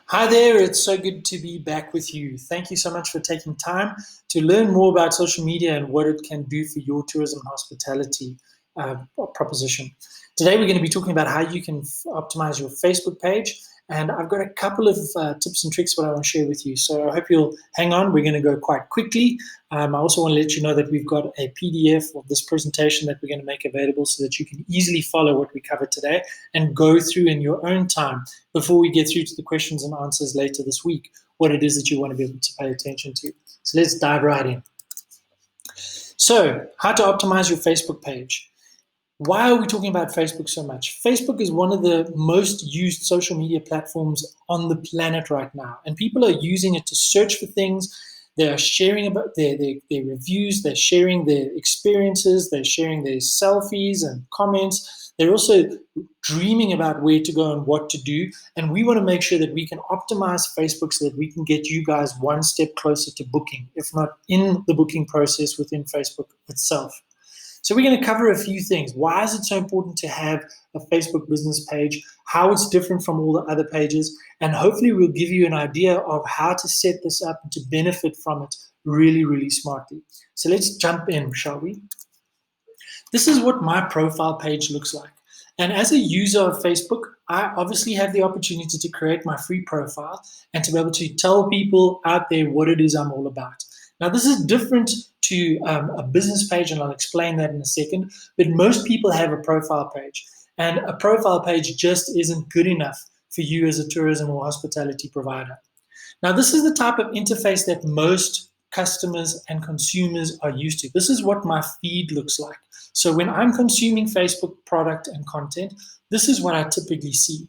Hi there, it's so good to be back with you. Thank you so much for taking time to learn more about social media and what it can do for your tourism and hospitality proposition. Today, we're going to be talking about how you can optimize your Facebook page. And I've got a couple of tips and tricks what I want to share with you. So I hope you'll hang on. We're going to go quite quickly. I also want to let you know that we've got a PDF of this presentation that we're going to make available so that you can easily follow what we covered today and go through in your own time before we get through to the questions and answers later this week, what it is that you want to be able to pay attention to. So let's dive right in. So, how to optimize your Facebook page. Why are we talking about Facebook so much? Facebook is one of the most used social media platforms on the planet right now. And people are using it to search for things. They are sharing about their reviews. They're sharing their experiences. They're sharing their selfies and comments. They're also dreaming about where to go and what to do. And we want to make sure that we can optimize Facebook so that we can get you guys one step closer to booking, if not in the booking process within Facebook itself. So we're going to cover a few things. Why is it so important to have a Facebook business page, how it's different from all the other pages, and hopefully we'll give you an idea of how to set this up and to benefit from it really, really smartly. So let's jump in, shall we? This is what my profile page looks like. And as a user of Facebook, I obviously have the opportunity to create my free profile and to be able to tell people out there what it is I'm all about. Now, this is different to a business page, and I'll explain that in a second, but most people have a profile page, and a profile page just isn't good enough for you as a tourism or hospitality provider. Now, this is the type of interface that most customers and consumers are used to. This is what my feed looks like. So when I'm consuming Facebook product and content, this is what I typically see.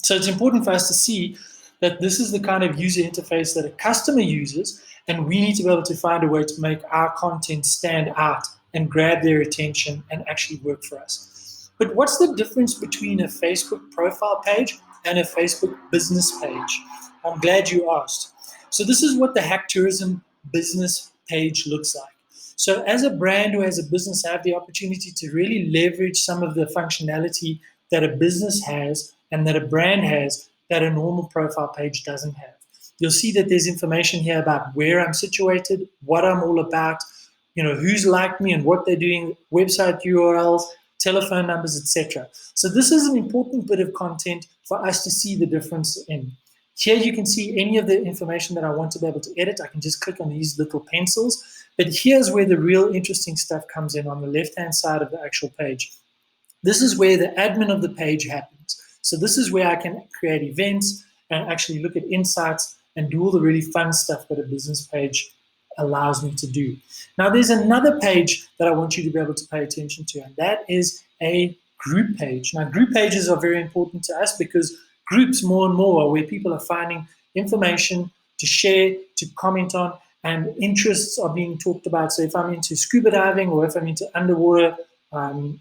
So it's important for us to see that this is the kind of user interface that a customer uses, and we need to be able to find a way to make our content stand out and grab their attention and actually work for us. But what's the difference between a Facebook profile page and a Facebook business page? I'm glad you asked. So this is what the HACKTOURISM business page looks like. So as a brand or as a business, I have the opportunity to really leverage some of the functionality that a business has and that a brand has that a normal profile page doesn't have. You'll see that there's information here about where I'm situated, what I'm all about, who's liked me and what they're doing, website URLs, telephone numbers, etc. So this is an important bit of content for us to see the difference in. Here you can see any of the information that I want to be able to edit. I can just click on these little pencils. But here's where the real interesting stuff comes in on the left-hand side of the actual page. This is where the admin of the page happens. So this is where I can create events and actually look at insights and do all the really fun stuff that a business page allows me to do. Now, there's another page that I want you to be able to pay attention to, and that is a group page. Now, group pages are very important to us because groups more and more are where people are finding information to share, to comment on, and interests are being talked about. So if I'm into scuba diving or if I'm into underwater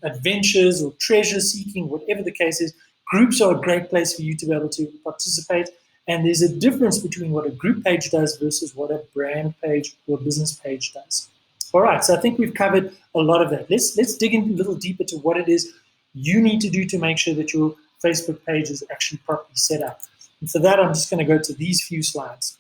adventures or treasure seeking, whatever the case is, groups are a great place for you to be able to participate. And there's a difference between what a group page does versus what a brand page or a business page does. All right, so I think we've covered a lot of that. Let's dig in a little deeper to what it is you need to do to make sure that your Facebook page is actually properly set up. And for that, I'm just going to go to these few slides.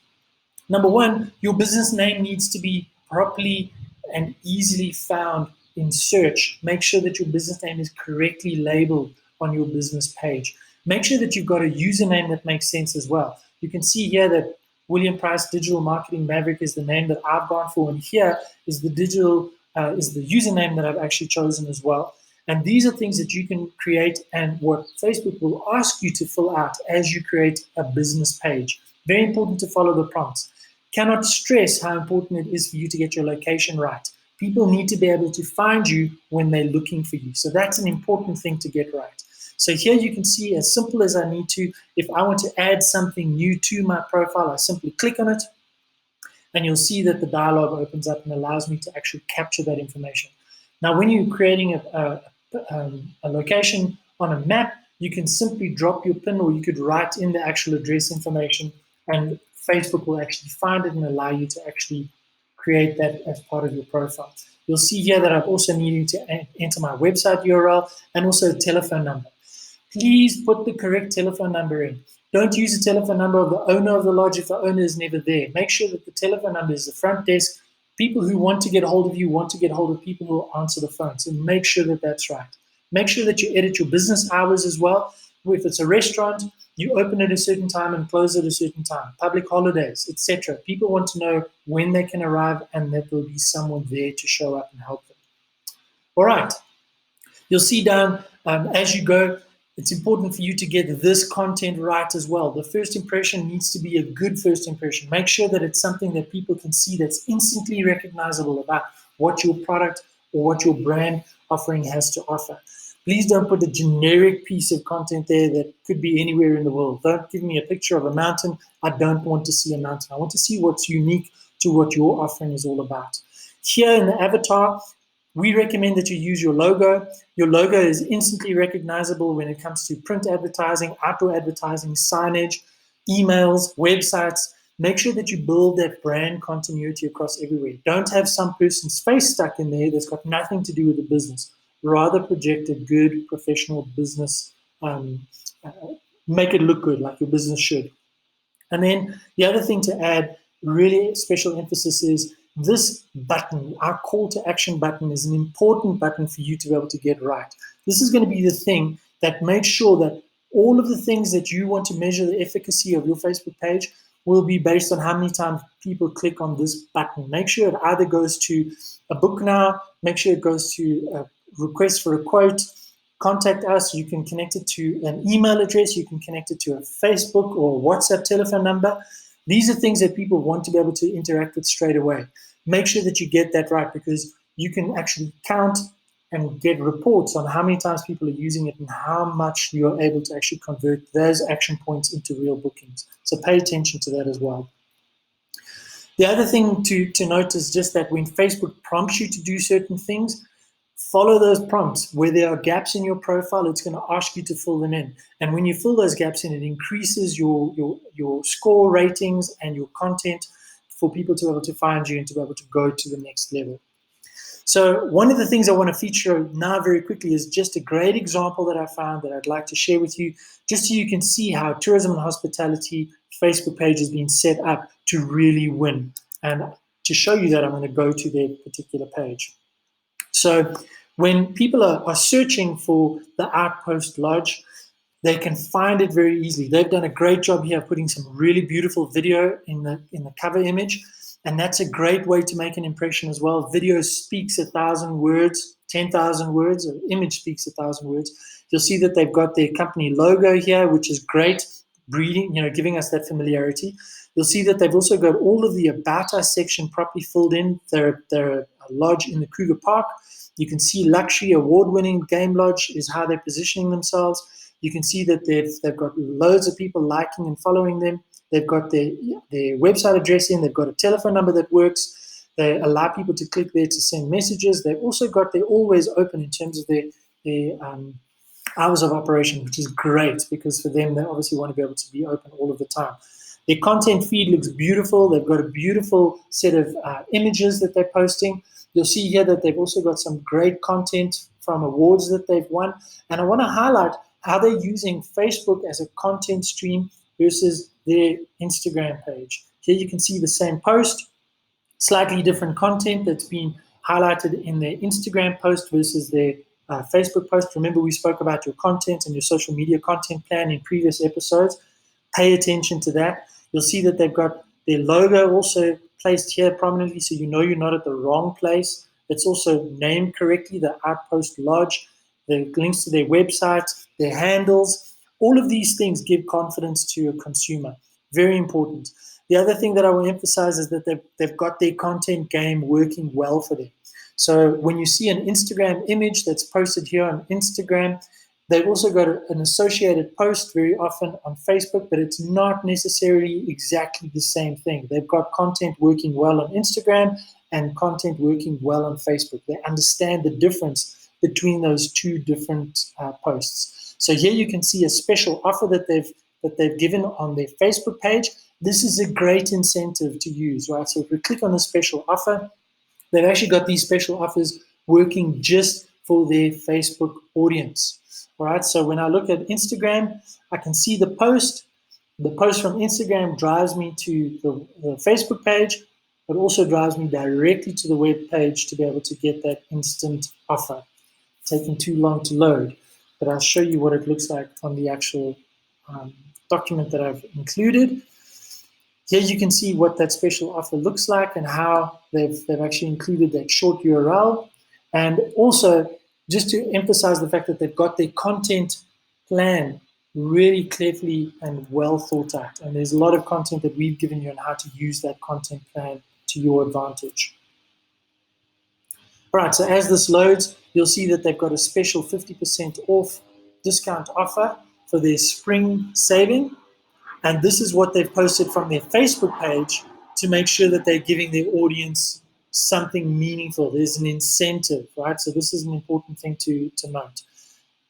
Number one, your business name needs to be properly and easily found in search. Make sure that your business name is correctly labeled on your business page. Make sure that you've got a username that makes sense as well. You can see here that William Price Digital Marketing Maverick is the name that I've gone for, and here is the username that I've actually chosen as well. And these are things that you can create and what Facebook will ask you to fill out as you create a business page. Very important to follow the prompts. Cannot stress how important it is for you to get your location right. People need to be able to find you when they're looking for you. So that's an important thing to get right. So here you can see, as simple as I need to, if I want to add something new to my profile, I simply click on it, and you'll see that the dialog opens up and allows me to actually capture that information. Now, when you're creating a location on a map, you can simply drop your pin, or you could write in the actual address information, and Facebook will actually find it and allow you to actually create that as part of your profile. You'll see here that I've also needed to enter my website URL and also a telephone number. Please put the correct telephone number in. Don't use the telephone number of the owner of the lodge if the owner is never there. Make sure that the telephone number is the front desk. People who want to get hold of you want to get hold of people who will answer the phone. So make sure that that's right. Make sure that you edit your business hours as well. If it's a restaurant, you open at a certain time and close at a certain time. Public holidays, etc. People want to know when they can arrive and that there will be someone there to show up and help them. All right. You'll see down as you go, it's important for you to get this content right as well. The first impression needs to be a good first impression. Make sure that it's something that people can see that's instantly recognizable about what your product or what your brand offering has to offer. Please don't put a generic piece of content there that could be anywhere in the world. Don't give me a picture of a mountain. I don't want to see a mountain. I want to see what's unique to what your offering is all about. Here in the avatar, we recommend that you use your logo. Your logo is instantly recognizable when it comes to print advertising, outdoor advertising, signage, emails, websites. Make sure that you build that brand continuity across everywhere. Don't have some person's face stuck in there that's got nothing to do with the business. Rather project a good professional business, make it look good like your business should. And then the other thing to add, really special emphasis is this button, our call to action button, is an important button for you to be able to get right. This is going to be the thing that makes sure that all of the things that you want to measure the efficacy of your Facebook page will be based on how many times people click on this button. Make sure it either goes to a book now, make sure it goes to a request for a quote, contact us. You can connect it to an email address, you can connect it to a Facebook or WhatsApp telephone number. These are things that people want to be able to interact with straight away. Make sure that you get that right, because you can actually count and get reports on how many times people are using it and how much you're able to actually convert those action points into real bookings. So pay attention to that as well. The other thing to note is just that when Facebook prompts you to do certain things, follow those prompts. Where there are gaps in your profile, it's going to ask you to fill them in. And when you fill those gaps in, it increases your score ratings and your content for people to be able to find you and to be able to go to the next level. So one of the things I want to feature now very quickly is just a great example that I found that I'd like to share with you, just so you can see how tourism and hospitality Facebook page has been set up to really win. And to show you that, I'm going to go to their particular page. So when people are searching for the Outpost Lodge, they can find it very easily. They've done a great job here of putting some really beautiful video in the cover image, and that's a great way to make an impression as well. Video speaks 1,000 words, 10,000 words, or image speaks 1,000 words. You'll see that they've got their company logo here, which is great, giving us that familiarity. You'll see that they've also got all of the About Us section properly filled in. They're a lodge in the Kruger Park. You can see luxury award-winning game lodge is how they're positioning themselves. You can see that they've got loads of people liking and following them. They've got their website address in. They've got a telephone number that works. They allow people to click there to send messages. They've also got their always open in terms of their hours of operation, which is great, because for them, they obviously want to be able to be open all of the time. Their content feed looks beautiful. They've got a beautiful set of images that they're posting. You'll see here that they've also got some great content from awards that they've won. And I want to highlight how they're using Facebook as a content stream versus their Instagram page. Here you can see the same post, slightly different content that's been highlighted in their Instagram post versus their Facebook post. Remember, we spoke about your content and your social media content plan in previous episodes. Pay attention to that. You'll see that they've got their logo also placed here prominently, so you know you're not at the wrong place. It's also named correctly, the Outpost Lodge. The links to their website, their handles, all of these things give confidence to a consumer. Very important. The other thing that I will emphasize is that they've got their content game working well for them. So when you see an Instagram image that's posted here on Instagram, they've also got an associated post very often on Facebook, but it's not necessarily exactly the same thing. They've got content working well on Instagram and content working well on Facebook. They understand the difference between those two different posts. So here you can see a special offer that they've given on their Facebook page. This is a great incentive to use, right? So if we click on the special offer, they've actually got these special offers working just for their Facebook audience. All right, so when I look at Instagram, I can see the post. The post from Instagram drives me to the Facebook page, but also drives me directly to the web page to be able to get that instant offer. Taking too long to load, but I'll show you what it looks like on the actual document that I've included. Here you can see what that special offer looks like and how they've actually included that short URL. And also, just to emphasize the fact that they've got their content plan really carefully and well thought out. And there's a lot of content that we've given you on how to use that content plan to your advantage. All right, so as this loads, you'll see that they've got a special 50% off discount offer for their spring saving. And this is what they've posted from their Facebook page to make sure that they're giving their audience something meaningful. There's an incentive, right? So this is an important thing to note.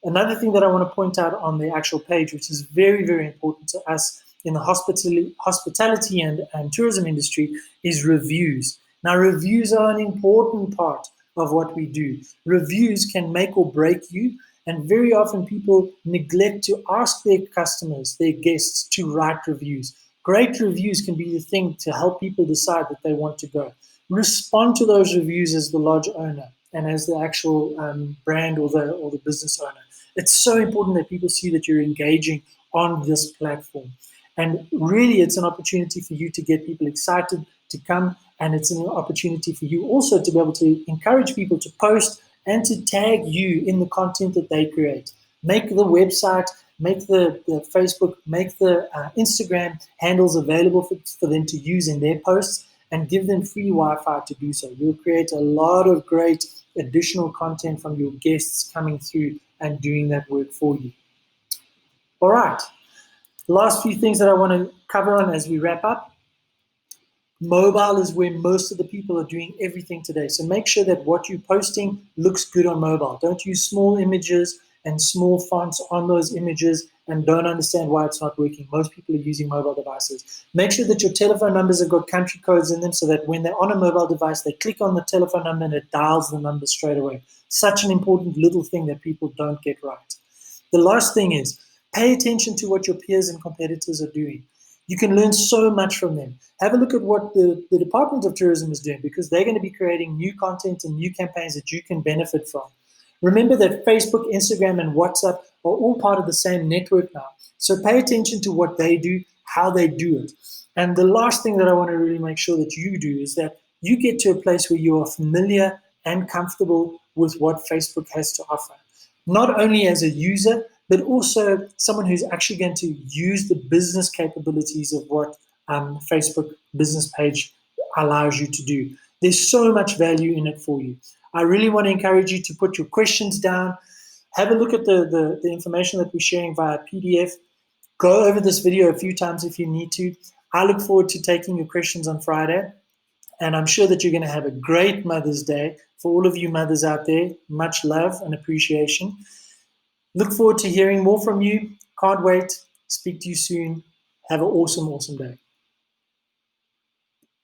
Another thing that I want to point out on the actual page, which is very, very important to us in the hospitality and tourism industry, is reviews. Now, reviews are an important part of what we do. Reviews can make or break you. And very often people neglect to ask their customers, their guests, to write reviews. Great reviews can be the thing to help people decide that they want to go. Respond to those reviews as the lodge owner and as the actual brand or the business owner. It's so important that people see that you're engaging on this platform. And really, it's an opportunity for you to get people excited to come, and it's an opportunity for you also to be able to encourage people to post and to tag you in the content that they create. Make the website, make the Facebook, make the Instagram handles available for them to use in their posts, and give them free Wi-Fi to do so. You'll create a lot of great additional content from your guests coming through and doing that work for you. All right, last few things that I want to cover on as we wrap up. Mobile is where most of the people are doing everything today. So make sure that what you're posting looks good on mobile. Don't use small images and small fonts on those images and don't understand why it's not working. Most people are using mobile devices. Make sure that your telephone numbers have got country codes in them so that when they're on a mobile device, they click on the telephone number and it dials the number straight away. Such an important little thing that people don't get right. The last thing is pay attention to what your peers and competitors are doing. You can learn so much from them. Have a look at what the Department of Tourism is doing because they're going to be creating new content and new campaigns that you can benefit from. Remember that Facebook, Instagram, and WhatsApp are all part of the same network now. So pay attention to what they do, how they do it. And the last thing that I want to really make sure that you do is that you get to a place where you are familiar and comfortable with what Facebook has to offer. Not only as a user, but also someone who's actually going to use the business capabilities of what Facebook business page allows you to do. There's so much value in it for you. I really want to encourage you to put your questions down. Have a look at the information that we're sharing via PDF. Go over this video a few times if you need to. I look forward to taking your questions on Friday. And I'm sure that you're going to have a great Mother's Day. For all of you mothers out there, much love and appreciation. Look forward to hearing more from you. Can't wait. Speak to you soon. Have an awesome, awesome day.